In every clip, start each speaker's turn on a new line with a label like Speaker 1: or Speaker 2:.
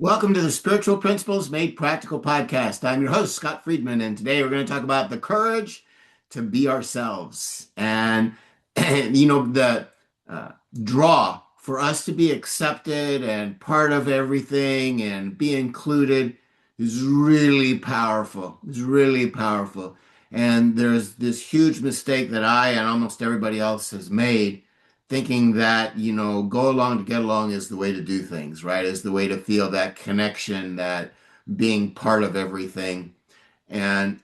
Speaker 1: Welcome to the Spiritual Principles Made Practical podcast. I'm your host, Scott Friedman, and today we're going to talk about the courage to be ourselves. The uh, draw for us to be accepted and part of everything and be included is really powerful. It's really powerful. And there's this huge mistake that I and almost everybody else has made thinking that, go along to get along is the way to do things, right? Is the way to feel that connection, that being part of everything. And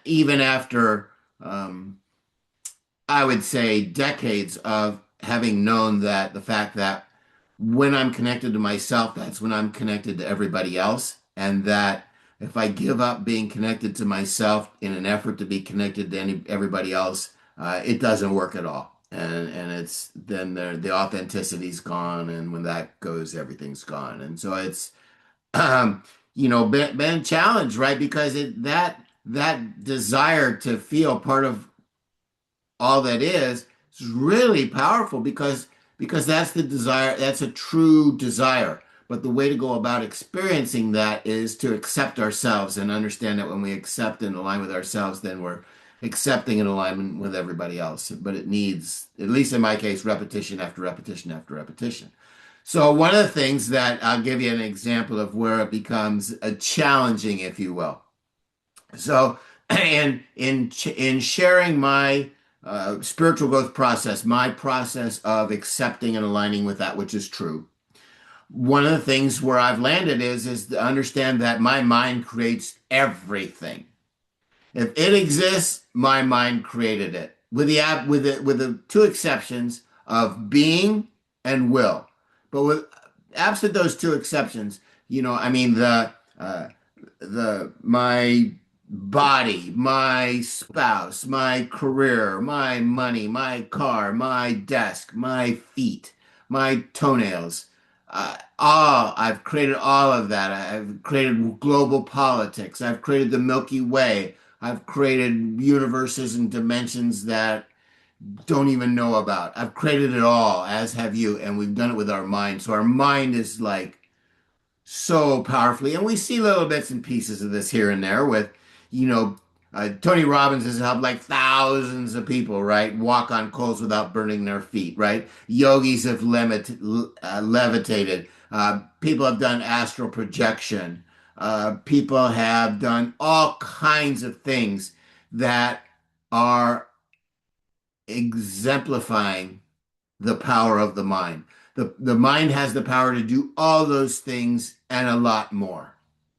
Speaker 1: even after, I would say, decades of having known that the fact that when I'm connected to myself, that's when I'm connected to everybody else. And that if I give up being connected to myself in an effort to be connected to everybody else, it doesn't work at all. And it's then the authenticity's gone. And when that goes, everything's gone. And so it's, um, been challenged, right? Because that desire to feel part of all that is really powerful because that's the desire, that's a true desire. But the way to go about experiencing that is to accept ourselves and understand that when we accept and align with ourselves, then we're accepting and alignment with everybody else. But it needs, at least in my case, repetition after repetition after repetition. So one of the things that I'll give you an example of where it becomes a challenging, if you will. So, and in sharing my spiritual growth process, my process of accepting and aligning with that which is true. One of the things where I've landed is to understand that my mind creates everything. If it exists, my mind created it. With the two exceptions of being and will. But with absent those two exceptions, I mean the my body, my spouse, my career, my money, my car, my desk, my feet, my toenails. I've created all of that. I've created global politics. I've created the Milky Way. I've created universes and dimensions that don't even know about. I've created it all, as have you, and we've done it with our mind. So our mind is like so powerfully. And we see little bits and pieces of this here and there with, you know, Tony Robbins has helped like thousands of people, right? Walk on coals without burning their feet, right? Yogis have levitated. People have done astral projection. People have done all kinds of things that are exemplifying the power of the mind. The mind has the power to do all those things and a lot more,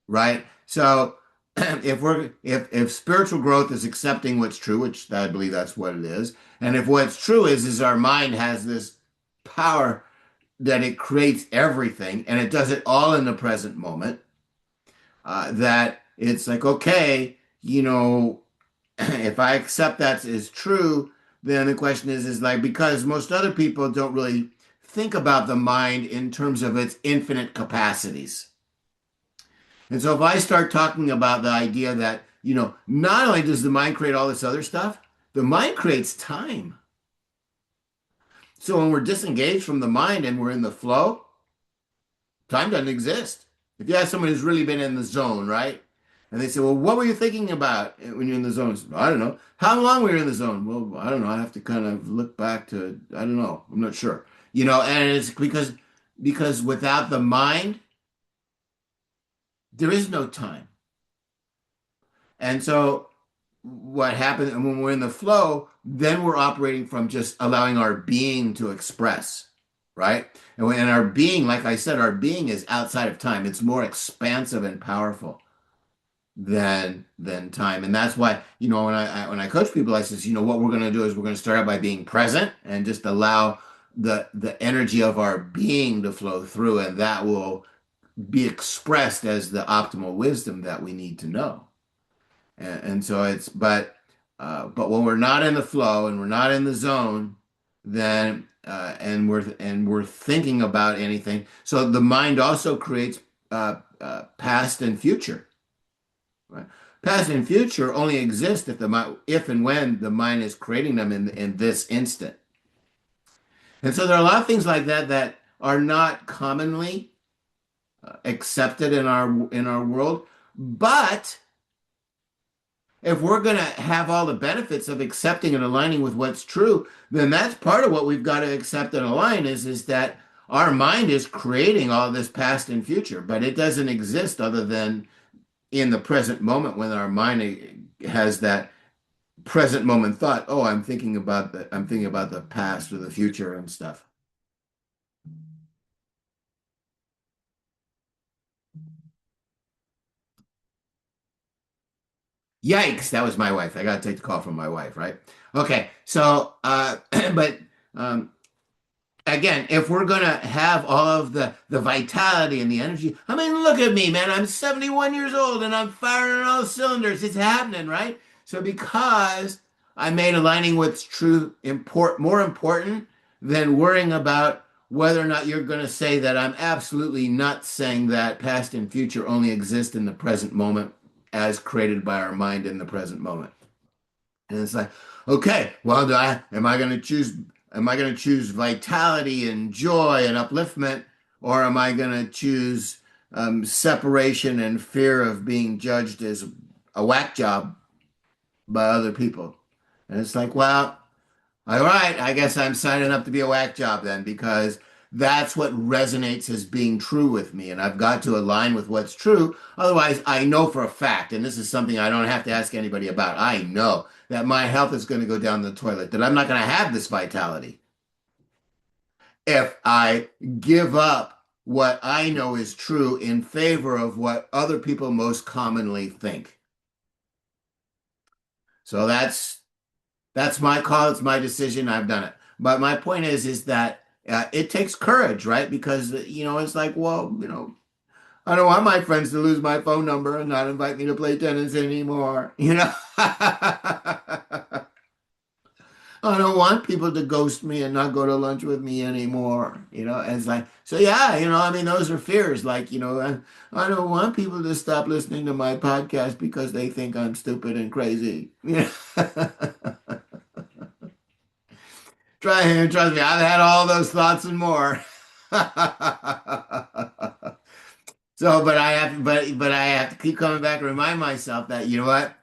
Speaker 1: right? So if spiritual growth is accepting what's true, which I believe that's what it is, and if what's true is our mind has this power that it creates everything and it does it all in the present moment, that it's like, okay, if I accept that is true, then the question is like, because most other people don't really think about the mind in terms of its infinite capacities. And so if I start talking about the idea that, not only does the mind create all this other stuff, the mind creates time. So when we're disengaged from the mind and we're in the flow, time doesn't exist. If you ask someone who's really been in the zone, right? And they say, well, what were you thinking about when you're in the zone? I don't know. How long were you in the zone? Well, I don't know. I have to kind of look back to, I don't know. I'm not sure. And it's because without the mind, there is no time. And so what happens when we're in the flow, then we're operating from just allowing our being to express, right? And our being, like I said, our being is outside of time. It's more expansive and powerful than time. And that's why, when I coach people, I says, what we're going to do is we're going to start out by being present and just allow the energy of our being to flow through, and that will be expressed as the optimal wisdom that we need to know. And so but when we're not in the flow and we're not in the zone, then and we're thinking about anything. So the mind also creates past and future. Right? Past and future only exist if and when the mind is creating them in this instant. And so there are a lot of things like that that are not commonly accepted in our world. But if we're going to have all the benefits of accepting and aligning with what's true, then that's part of what we've got to accept and align is that our mind is creating all this past and future, but it doesn't exist other than in the present moment when our mind has that present moment thought, oh, I'm thinking about the past or the future and stuff. Yikes, that was my wife. I got to take the call from my wife, right? Okay, so but um again, if we're gonna have all of the vitality and the energy, I mean, look at me, man. I'm 71 years old and I'm firing on all cylinders. It's happening, right? So because I made aligning what's true more important than worrying about whether or not you're going to say that I'm absolutely nuts saying that past and future only exist in the present moment as created by our mind in the present moment. And it's like, okay, well, am I going to choose vitality and joy and upliftment, or am I going to choose separation and fear of being judged as a whack job by other people? And it's like, well, all right, I guess I'm signing up to be a whack job then because that's what resonates as being true with me. And I've got to align with what's true. Otherwise, I know for a fact, and this is something I don't have to ask anybody about, I know that my health is going to go down the toilet, that I'm not going to have this vitality if I give up what I know is true in favor of what other people most commonly think. So that's my call. It's my decision. I've done it. But my point is that it takes courage, right? Because it's like, well, I don't want my friends to lose my phone number and not invite me to play tennis anymore. I don't want people to ghost me and not go to lunch with me anymore. And it's like, so yeah, I mean, those are fears. Like, I don't want people to stop listening to my podcast because they think I'm stupid and crazy. Trust me, I've had all those thoughts and more. So, but I have to keep coming back and remind myself that you know what,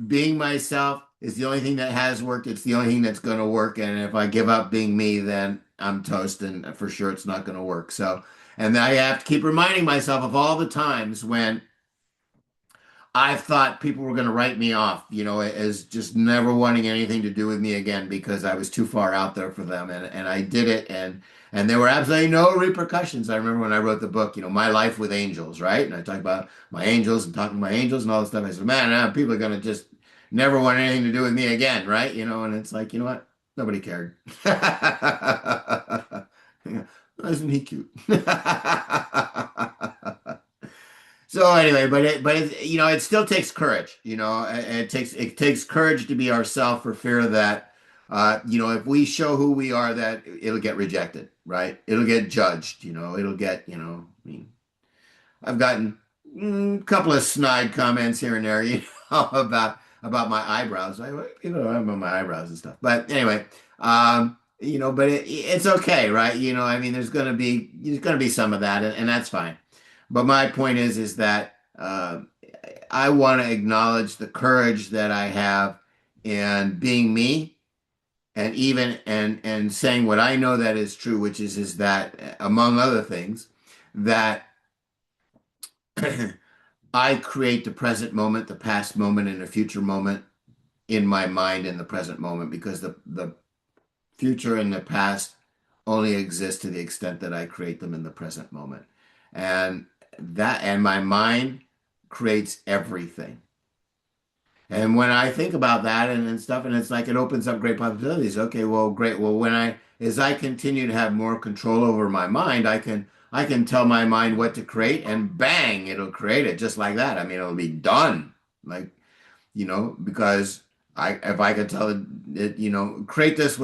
Speaker 1: being myself is the only thing that has worked. It's the only thing that's going to work. And if I give up being me, then I'm toast, and for sure it's not going to work. So, and I have to keep reminding myself of all the times when I thought people were going to write me off, as just never wanting anything to do with me again because I was too far out there for them, and I did it, and there were absolutely no repercussions. I remember when I wrote the book, My Life with Angels, right? And I talked about my angels and talking to my angels and all this stuff. I said, man, people are going to just never want anything to do with me again, right? And it's like, you know what? Nobody cared. Yeah. Isn't he cute? So anyway, it still takes courage. It takes courage to be ourselves for fear that if we show who we are, that it'll get rejected, right? It'll get judged. It'll get I mean, I've gotten a couple of snide comments here and there, about my eyebrows. About my eyebrows and stuff. But anyway, but it's okay, right? I mean, there's gonna be some of that, and that's fine. But my point is that I want to acknowledge the courage that I have in being me, and even and saying what I know that is true, which is that among other things, that I create the present moment, the past moment, and the future moment in my mind in the present moment because the future and the past only exist to the extent that I create them in the present moment. And my mind creates everything. And when I think about that and stuff, and it's like it opens up great possibilities. Okay, well, great. Well, as I continue to have more control over my mind, I can tell my mind what to create, and bang, it'll create it just like that. I mean, it'll be done. Like, because if I could tell it, create this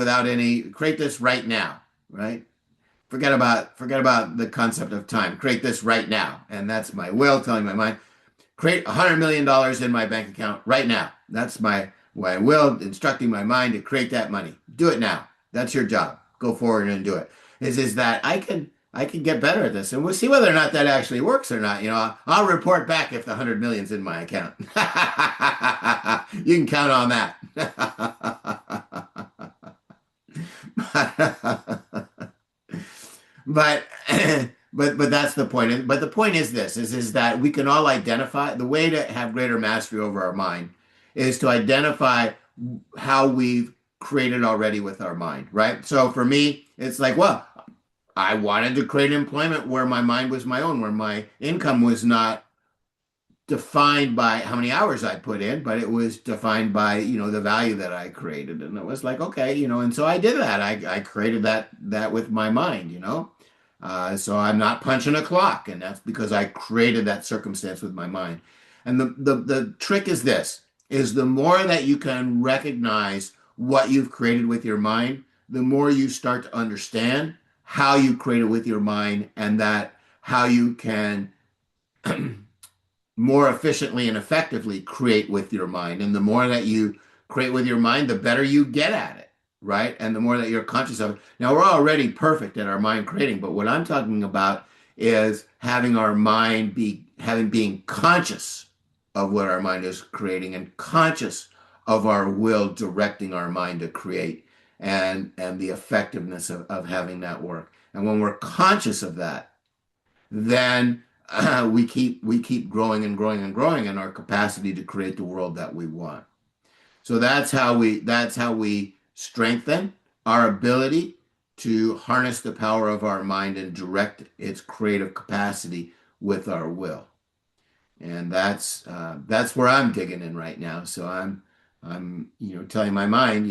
Speaker 1: right now, right? Forget about the concept of time. Create this right now. And that's my will telling my mind, create $100 million in my bank account right now. That's my will instructing my mind to create that money. Do it now. That's your job. Go forward and do it. Is that I can I can get better at this, and we'll see whether or not that actually works or not. I'll report back if the 100 million's in my account. You can count on that. But but that's the point. But the point is this is that we can all identify the way to have greater mastery over our mind is to identify how we've created already with our mind, right? So for me, it's like, well, I wanted to create employment where my mind was my own, where my income was not defined by how many hours I put in, but it was defined by, the value that I created. And it was like, okay, and so I did that. I created that with my mind. So I'm not punching a clock, and that's because I created that circumstance with my mind. And the trick is this, is the more that you can recognize what you've created with your mind, the more you start to understand how you created with your mind and that how you can more efficiently and effectively create with your mind. And the more that you create with your mind, the better you get at it, right? And the more that you're conscious of it. Now, we're already perfect at our mind creating, but what I'm talking about is having our mind being conscious of what our mind is creating and conscious of our will directing our mind to create and the effectiveness of having that work. And when we're conscious of that, then we keep growing and growing and growing in our capacity to create the world that we want. So that's how we strengthen our ability to harness the power of our mind and direct its creative capacity with our will. And that's where I'm digging in right now. So I'm telling my mind,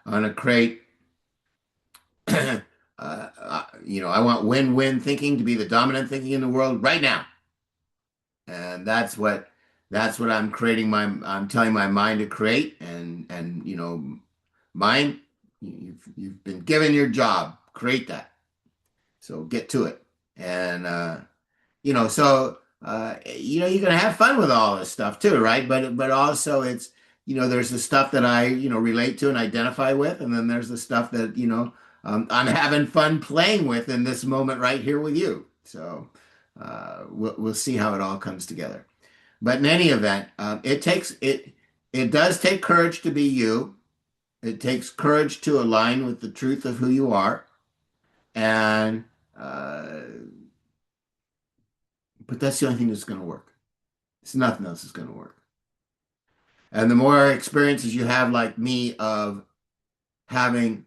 Speaker 1: I want to create I want win-win thinking to be the dominant thinking in the world right now. And that's what I'm telling my mind to create. And mind, you've been given your job, create that. So get to it. And you're gonna have fun with all this stuff too, right? But also it's there's the stuff that I relate to and identify with, and then there's the stuff that I'm having fun playing with in this moment right here with you. So we'll see how it all comes together. But in any event, it does take courage to be you. It takes courage to align with the truth of who you are, and uh, but that's the only thing that's going to work. It's nothing else that's going to work. And the more experiences you have, like me, of having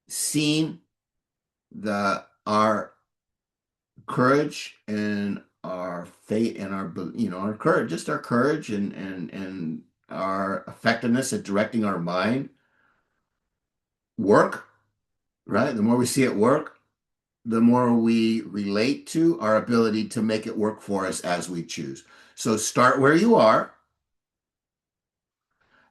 Speaker 1: seen our courage and our faith and our courage, just our courage and our effectiveness at directing our mind work, right? The more we see it work, the more we relate to our ability to make it work for us as we choose. So start where you are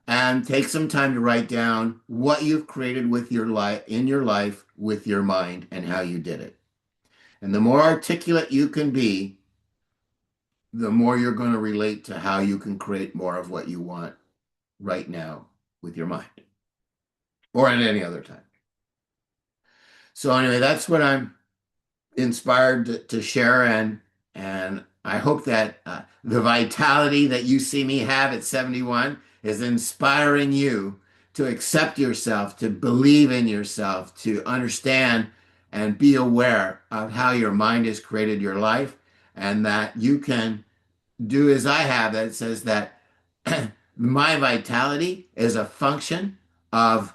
Speaker 1: and take some time to write down what you've created with your life in your life with your mind and how you did it. And the more articulate you can be, the more you're going to relate to how you can create more of what you want right now with your mind or at any other time. So anyway, that's what I'm inspired to share, and I hope that the vitality that you see me have at 71 is inspiring you to accept yourself, to believe in yourself, to understand and be aware of how your mind has created your life, and that you can do as I have, that it says that my vitality is a function of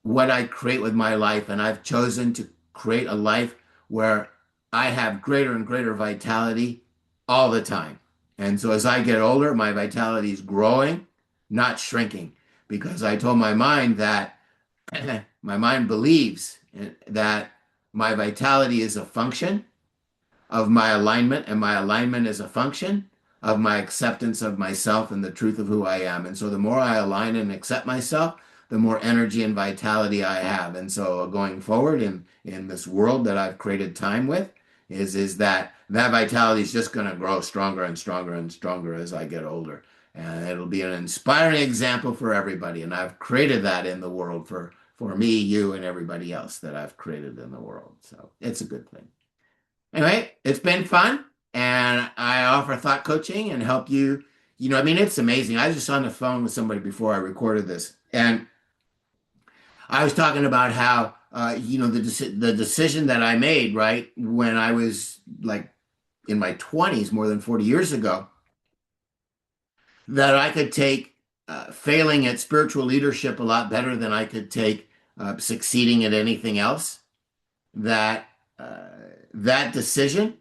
Speaker 1: what I create with my life. And I've chosen to create a life where I have greater and greater vitality all the time. And so as I get older, my vitality is growing, not shrinking, because I told my mind that my mind believes that my vitality is a function of my alignment, and my alignment is a function of my acceptance of myself and the truth of who I am. And so the more I align and accept myself, the more energy and vitality I have. And so going forward in this world that I've created time with is that vitality is just going to grow stronger and stronger and stronger as I get older. And it'll be an inspiring example for everybody. And I've created that in the world for me, you, and everybody else that I've created in the world. So it's a good thing. Anyway, it's been fun, and I offer thought coaching and help you. I mean, it's amazing. I was just on the phone with somebody before I recorded this, and I was talking about how, the decision that I made, right, when I was like in my 20s, more than 40 years ago, that I could take failing at spiritual leadership a lot better than I could take succeeding at anything else. That uh, that decision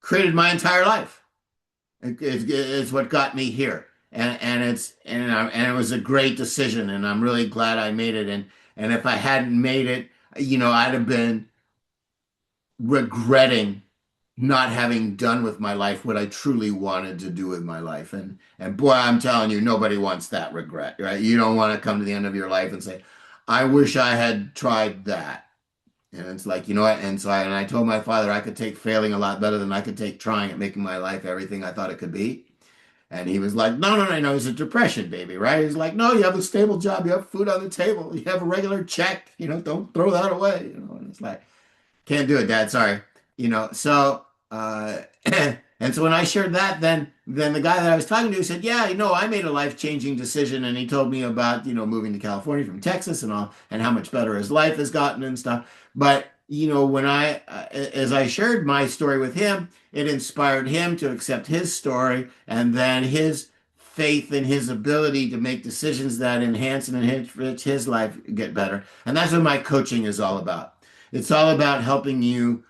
Speaker 1: created my entire life. It's what got me here, and it was a great decision, and I'm really glad I made it. And if I hadn't made it, I'd have been regretting not having done with my life what I truly wanted to do with my life. And boy, I'm telling you, nobody wants that regret, right? You don't want to come to the end of your life and say, I wish I had tried that. And it's like, you know what? And I told my father I could take failing a lot better than I could take trying at making my life everything I thought it could be. And he was like, no, no, no, no, it's a depression, baby, right? He's like, no, you have a stable job, you have food on the table, you have a regular check, don't throw that away, And it's like, can't do it, Dad. Sorry. So and so when I shared that, then the guy that I was talking to said, "Yeah, I made a life-changing decision," and he told me about moving to California from Texas and all, and how much better his life has gotten and stuff. But when as I shared my story with him, it inspired him to accept his story, and then his faith in his ability to make decisions that enhance and enrich his life get better. And that's what my coaching is all about. It's all about helping you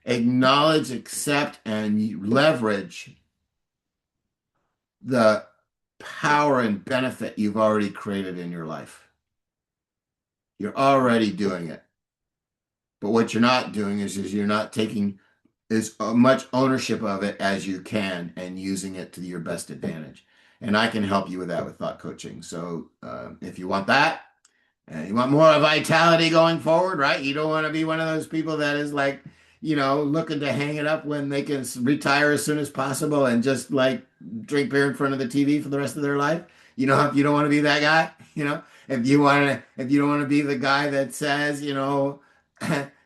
Speaker 1: acknowledge, accept, and leverage the power and benefit you've already created in your life. You're already doing it. But what you're not doing is you're not taking as much ownership of it as you can and using it to your best advantage. And I can help you with that with thought coaching. So if you want that, and you want more vitality going forward, right? You don't want to be one of those people that is like, looking to hang it up when they can retire as soon as possible and just like drink beer in front of the TV for the rest of their life. If you don't want to be that guy, if you don't want to be the guy that says,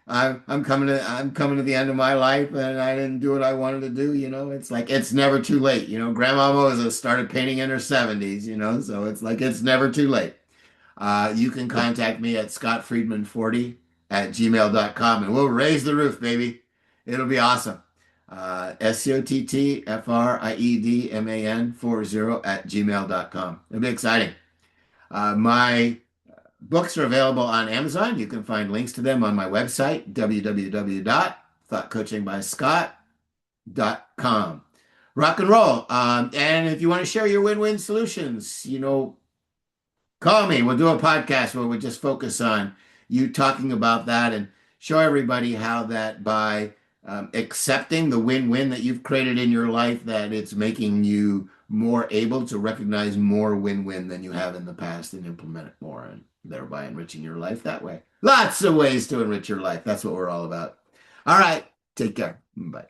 Speaker 1: I'm coming to the end of my life and I didn't do what I wanted to do, it's like it's never too late. Grandma Moses started painting in her 70s, so it's like it's never too late. You can contact me at scottfriedman40@gmail.com and we'll raise the roof, baby. It'll be awesome. SCOTTFRIEDMAN40@gmail.com. It'll be exciting. My books are available on Amazon. You can find links to them on my website, www.thoughtcoachingbyscott.com. Rock and roll. And if you want to share your win-win solutions, call me. We'll do a podcast where we just focus on you talking about that and show everybody how that by accepting the win-win that you've created in your life, that it's making you more able to recognize more win-win than you have in the past and implement it more, and thereby enriching your life that way. Lots of ways to enrich your life. That's what we're all about. All right. Take care. Bye.